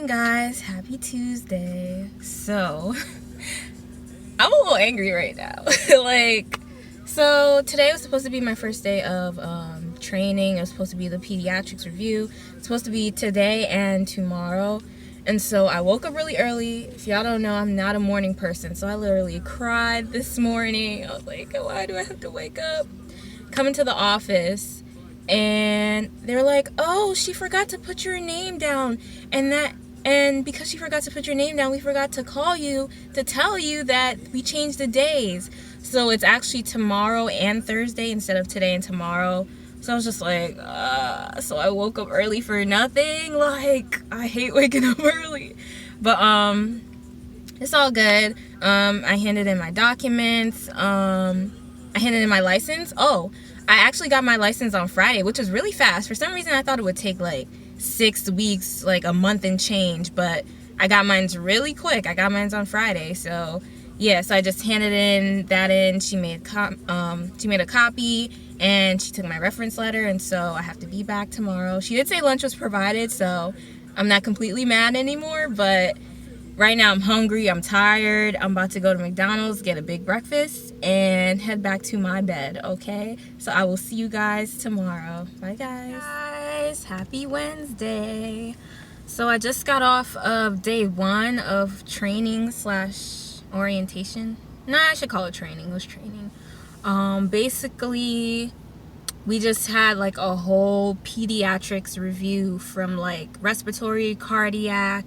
morning, guys. Happy Tuesday. So I'm a little angry right now. So today was supposed to be my first day of training. It was supposed to be the pediatrics review. It's supposed to be today and tomorrow. And so I woke up really early. If y'all don't know, I'm not a morning person, so I literally cried this morning. I was like, why do I have to wake up? Come into the office, and they're like, oh, she forgot to put your name down, and because she forgot to put your name down, we forgot to call you to tell you that we changed the days. So it's actually tomorrow and Thursday instead of today and tomorrow. So I was just like, so I woke up early for nothing. Like, I hate waking up early. But it's all good. I handed in my documents. I handed in my license. Oh, I actually got my license on Friday, which was really fast. For some reason, I thought it would take like 6 weeks, like a month and change, but I got mine really quick. I got mine on Friday, so yeah. So I just handed in. She made a copy, and she took my reference letter, and so I have to be back tomorrow. She did say lunch was provided, so I'm not completely mad anymore, but right now I'm hungry, I'm tired. I'm about to go to McDonald's, get a big breakfast, and head back to my bed, okay? So I will see you guys tomorrow. Bye, guys. Happy Wednesday. So I just got off of day 1 of training / orientation. Nah, I should call it training. It was training. Basically, we just had like a whole pediatrics review from like respiratory, cardiac.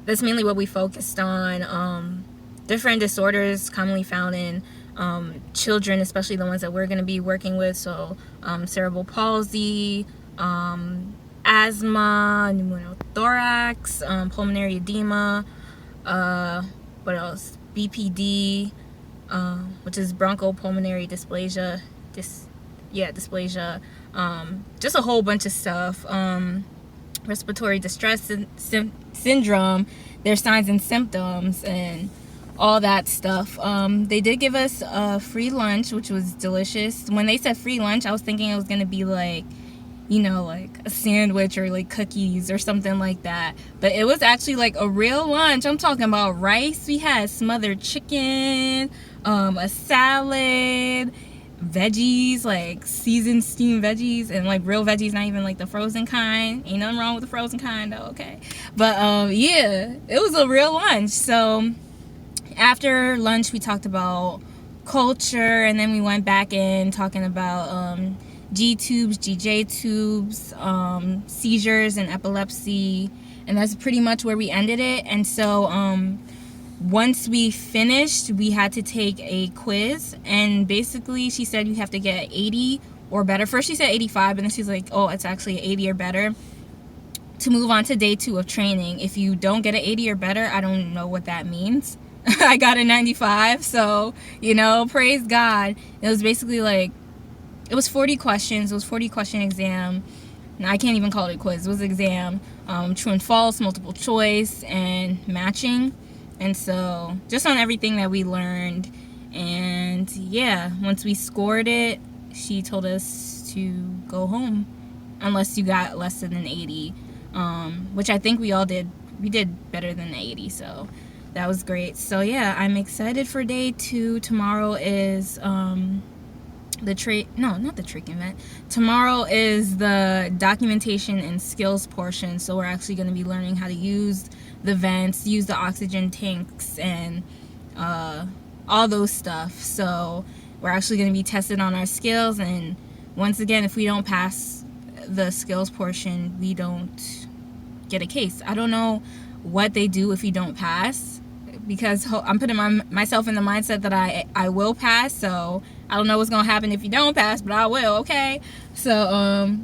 That's mainly what we focused on. Different disorders commonly found in children, especially the ones that we're going to be working with. So cerebral palsy, asthma, pneumothorax, pulmonary edema, what else? BPD, which is bronchopulmonary dysplasia. Dysplasia. Just a whole bunch of stuff. Respiratory distress syndrome, their signs and symptoms, and all that stuff. They did give us a free lunch, which was delicious. When they said free lunch, I was thinking it was going to be like, like a sandwich or like cookies or something like that. But it was actually like a real lunch. I'm talking about rice. We had smothered chicken, a salad, veggies, like seasoned steamed veggies, and like real veggies, not even like the frozen kind. Ain't nothing wrong with the frozen kind though, okay? But yeah, it was a real lunch. So after lunch we talked about culture, and then we went back in talking about G tubes, GJ tubes, seizures and epilepsy, and that's pretty much where we ended it. And so once we finished, we had to take a quiz, and basically she said you have to get 80 or better. First she said 85, and then she's like, oh, it's actually 80 or better to move on to day 2 of training. If you don't get an 80 or better, I don't know what that means. I got a 95, so praise God. It was basically like, it was 40 questions. It was 40 question exam. Now, I can't even call it a quiz. It was an exam. True and false, multiple choice, and matching. And so just on everything that we learned. And yeah, once we scored it, she told us to go home unless you got less than an 80, which I think we all did. We did better than 80, so that was great. So yeah, I'm excited for day 2. Tomorrow is not the trick event. Tomorrow is the documentation and skills portion. So we're actually going to be learning how to use the vents, use the oxygen tanks, and all those stuff. So we're actually going to be tested on our skills, and once again, if we don't pass the skills portion, we don't get a case. I don't know what they do if you don't pass, because I'm putting myself in the mindset that I will pass. So I don't know what's gonna happen if you don't pass, but I will, okay? So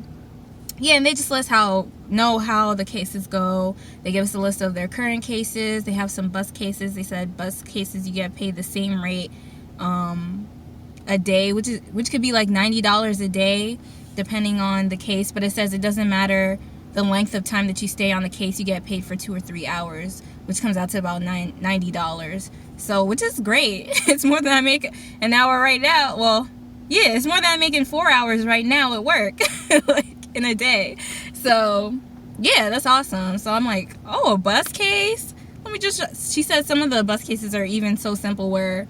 yeah, and they just let us know how the cases go. They give us a list of their current cases. They have some bus cases. They said bus cases you get paid the same rate a day, which could be like $90 a day depending on the case. But it says it doesn't matter the length of time that you stay on the case, you get paid for 2 or 3 hours, which comes out to about $90. So, which is great. It's more than I make an hour right now. Well, yeah, it's more than I make in 4 hours right now at work, like in a day. So yeah, that's awesome. So I'm like, oh, a bus case? Let me just, she said some of the bus cases are even so simple where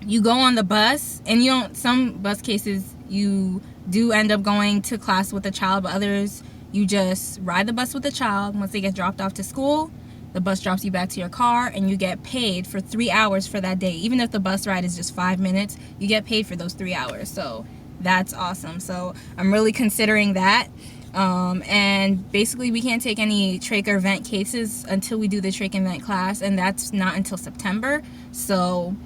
you go on the bus and you don't, some bus cases you do end up going to class with a child, but others you just ride the bus with the child. Once they get dropped off to school, the bus drops you back to your car and you get paid for 3 hours for that day. Even if the bus ride is just 5 minutes, you get paid for those 3 hours. So that's awesome. So I'm really considering that. And basically we can't take any trach or vent cases until we do the trach and vent class, and that's not until September. So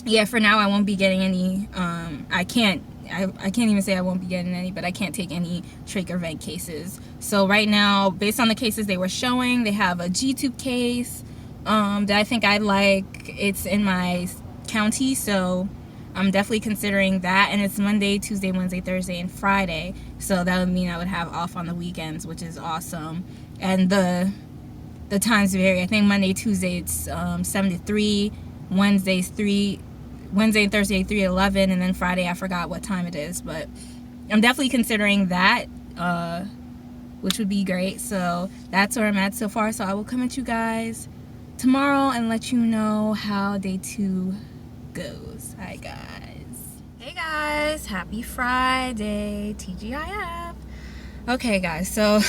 yeah, for now I won't be getting any, I can't even say I won't be getting any, but I can't take any trach or vent cases. So right now, based on the cases they were showing, they have a G-tube case that I think I like. It's in my county, so I'm definitely considering that. And it's Monday, Tuesday, Wednesday, Thursday, and Friday. So that would mean I would have off on the weekends, which is awesome. And the times vary. I think Monday, Tuesday, it's 7 to 3. Wednesday and Thursday 3 to 11, and then Friday I forgot what time it is, but I'm definitely considering that, which would be great. So that's where I'm at so far. So I will come at you guys tomorrow and let you know how day 2 goes. Hi guys. Hey guys, happy Friday, TGIF. Okay guys, so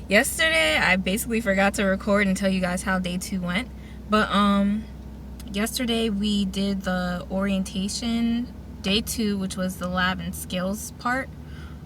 yesterday I basically forgot to record and tell you guys how day 2 went, but yesterday we did the orientation, day 2, which was the lab and skills part.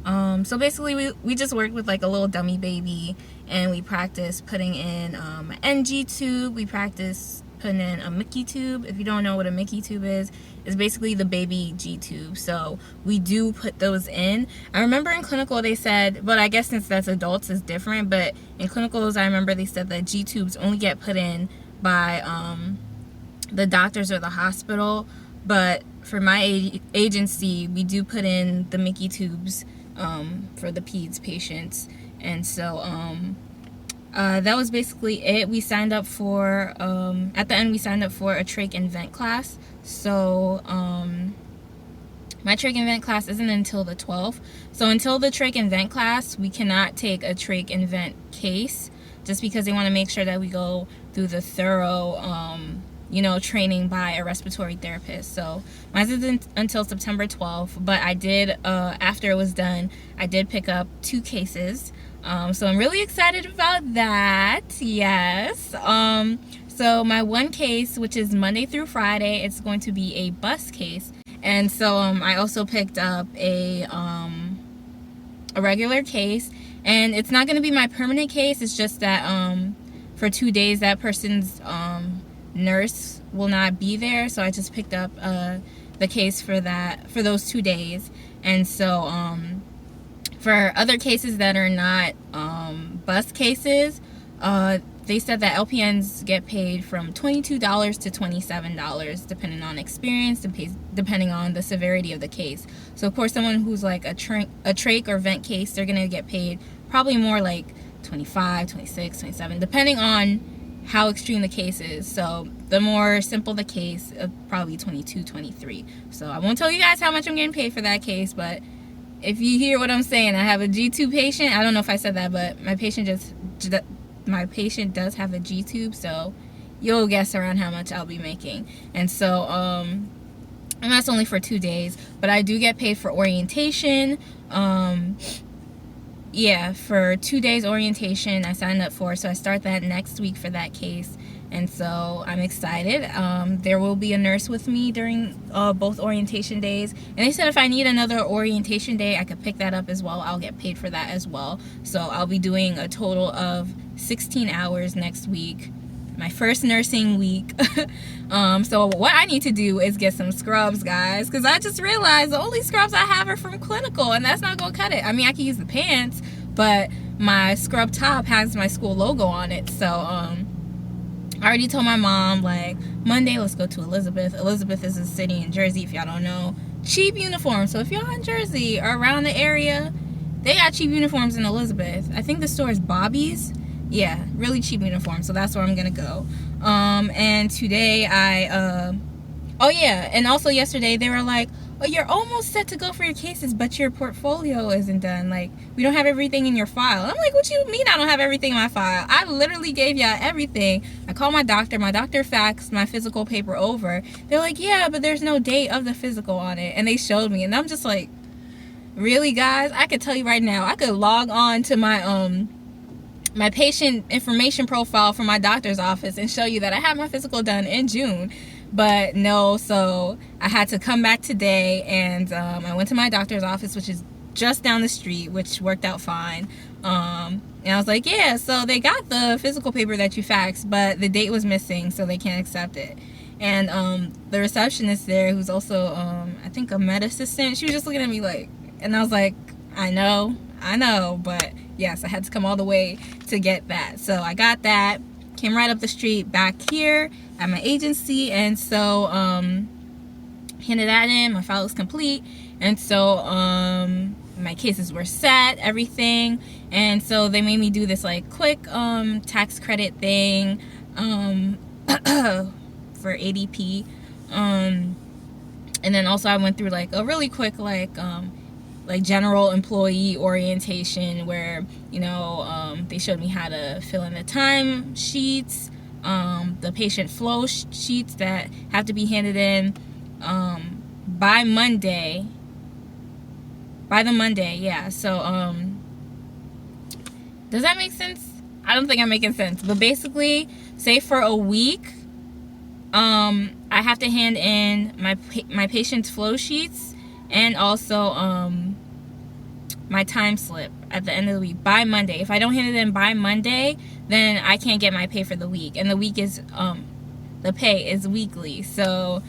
So basically we just worked with like a little dummy baby, and we practiced putting in an NG tube. We practiced putting in a Mickey tube. If you don't know what a Mickey tube is, it's basically the baby G tube. So we do put those in. I remember in clinical they said, but I guess since that's adults it's different, but in clinicals I remember they said that G tubes only get put in by the doctors or the hospital, but for my agency we do put in the Mickey tubes for the peds patients. And so that was basically it. We signed up for at the end we signed up for a trach and vent class. So my trach and vent class isn't until the 12th. So until the trach and vent class we cannot take a trach and vent case, just because they want to make sure that we go through the thorough you know, training by a respiratory therapist. So mine isn't until September 12th, but I did, after it was done, I did pick up 2 cases. So I'm really excited about that. Yes. So my one case, which is Monday through Friday, it's going to be a bus case. And so I also picked up a regular case, and it's not going to be my permanent case. It's just that for 2 days that person's nurse will not be there, so I just picked up the case for those 2 days. And so for other cases that are not bus cases, they said that LPNs get paid from $22 to $27 depending on experience, depending on the severity of the case. So of course someone who's like a trach or vent case, they're gonna get paid probably more like 25, 26, 27, depending on how extreme the case is. So the more simple the case, probably 22, 23. So I won't tell you guys how much I'm getting paid for that case, but if you hear what I'm saying, I have a G-tube patient. I don't know if I said that, but my patient does have a G-tube, so you'll guess around how much I'll be making. And so and that's only for 2 days, but I do get paid for orientation. Yeah, for 2 days orientation I signed up for, so I start that next week for that case. And so I'm excited. There will be a nurse with me during both orientation days, and they said if I need another orientation day I could pick that up as well. I'll get paid for that as well. So I'll be doing a total of 16 hours next week, my first nursing week. So what I need to do is get some scrubs, guys, because I just realized the only scrubs I have are from clinical, and that's not gonna cut it. I mean, I can use the pants, but my scrub top has my school logo on it. So I already told my mom, like, Monday let's go to Elizabeth. Elizabeth is a city in Jersey, if y'all don't know. Cheap uniforms. So if y'all in Jersey or around the area, they got cheap uniforms in Elizabeth. I think the store is Bobby's. Yeah, really cheap uniforms. So that's where I'm gonna go. And today oh yeah, and also yesterday they were like, oh oh, you're almost set to go for your cases, but your portfolio isn't done. Like, we don't have everything in your file. I'm like, what you mean I don't have everything in my file? I literally gave y'all everything. I called my doctor faxed my physical paper over. They're like, yeah, but there's no date of the physical on it. And they showed me, and I'm just like, really, guys? I could tell you right now, I could log on to my my patient information profile from my doctor's office and show you that I had my physical done in June. But no, so I had to come back today, and I went to my doctor's office, which is just down the street, which worked out fine. And I was like, yeah, so they got the physical paper that you faxed, but the date was missing, so they can't accept it. And the receptionist there, who's also I think a med assistant, she was just looking at me like, and I was like, I know, but yes, I had to come all the way to get that. So I got that, came right up the street back here at my agency, and so handed that in. My file was complete, and so my cases were set, everything. And so they made me do this like quick tax credit thing for ADP, and then also I went through like a really quick like general employee orientation where, you know, they showed me how to fill in the time sheets, the patient flow sheets that have to be handed in by Monday. By the Monday, yeah. So does that make sense? I don't think I'm making sense, but basically, say for a week, I have to hand in my patient's flow sheets and also my time slip at the end of the week by Monday. If I don't hand it in by Monday, then I can't get my pay for the week, and the week is the pay is weekly. So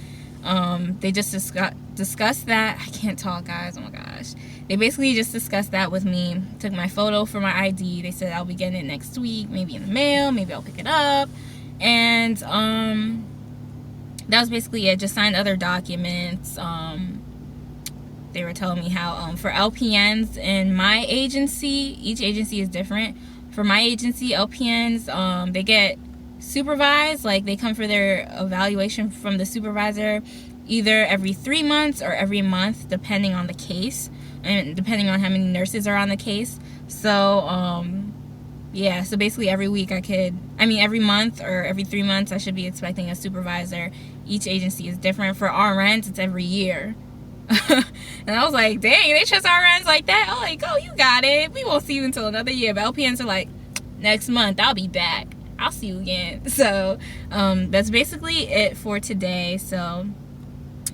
they just discussed that. I can't talk, guys, oh my gosh. They basically just discussed that with me, took my photo for my ID. They said I'll be getting it next week, maybe in the mail, maybe I'll pick it up. And that was basically it. Just signed other documents. They were telling me how for LPNs in my agency, each agency is different. For my agency, LPNs, they get supervised, like they come for their evaluation from the supervisor either every 3 months or every month, depending on the case and depending on how many nurses are on the case. So yeah, so basically every week every month or every 3 months I should be expecting a supervisor. Each agency is different. For RNs, it's every year. And I was like, dang, they trust RNs like that? I'm like, oh, you got it, we won't see you until another year. But LPNs are like, next month I'll be back, I'll see you again. So that's basically it for today. So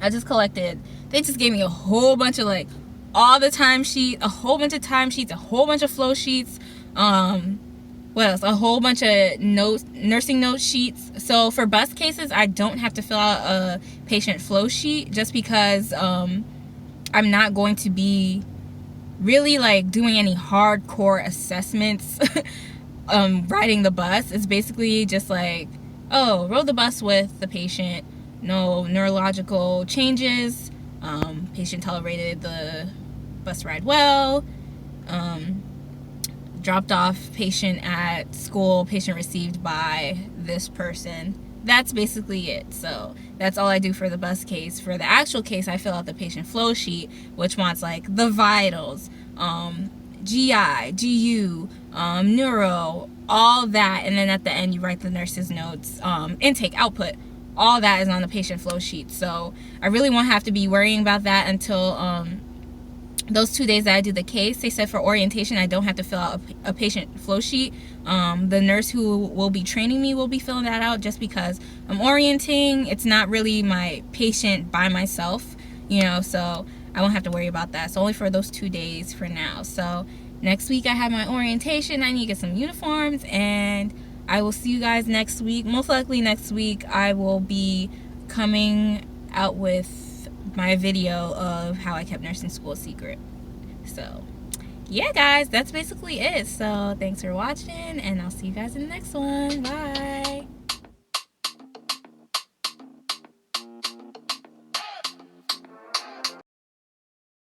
I just collected, they just gave me a whole bunch of like all the timesheet, a whole bunch of timesheets, a whole bunch of flow sheets, what else, a whole bunch of notes, nursing note sheets. So for bus cases, I don't have to fill out a patient flow sheet, just because I'm not going to be really like doing any hardcore assessments riding the bus. It's basically just like, oh, rode the bus with the patient, no neurological changes, patient tolerated the bus ride well, dropped off patient at school, patient received by this person. That's basically it. So that's all I do for the bus case. For the actual case, I fill out the patient flow sheet, which wants like the vitals, GI, GU, neuro, all that, and then at the end you write the nurse's notes, intake, output. All that is on the patient flow sheet. So I really won't have to be worrying about that until those 2 days that I do the case. They said for orientation I don't have to fill out a patient flow sheet. The nurse who will be training me will be filling that out, just because I'm orienting. It's not really my patient by myself, you know, so I won't have to worry about that. So only for those 2 days for now. So next week I have my orientation. I need to get some uniforms, and I will see you guys next week. Most likely next week I will be coming out with my video of how I kept nursing school a secret. So yeah, guys, that's basically it. So thanks for watching, and I'll see you guys in the next one. Bye.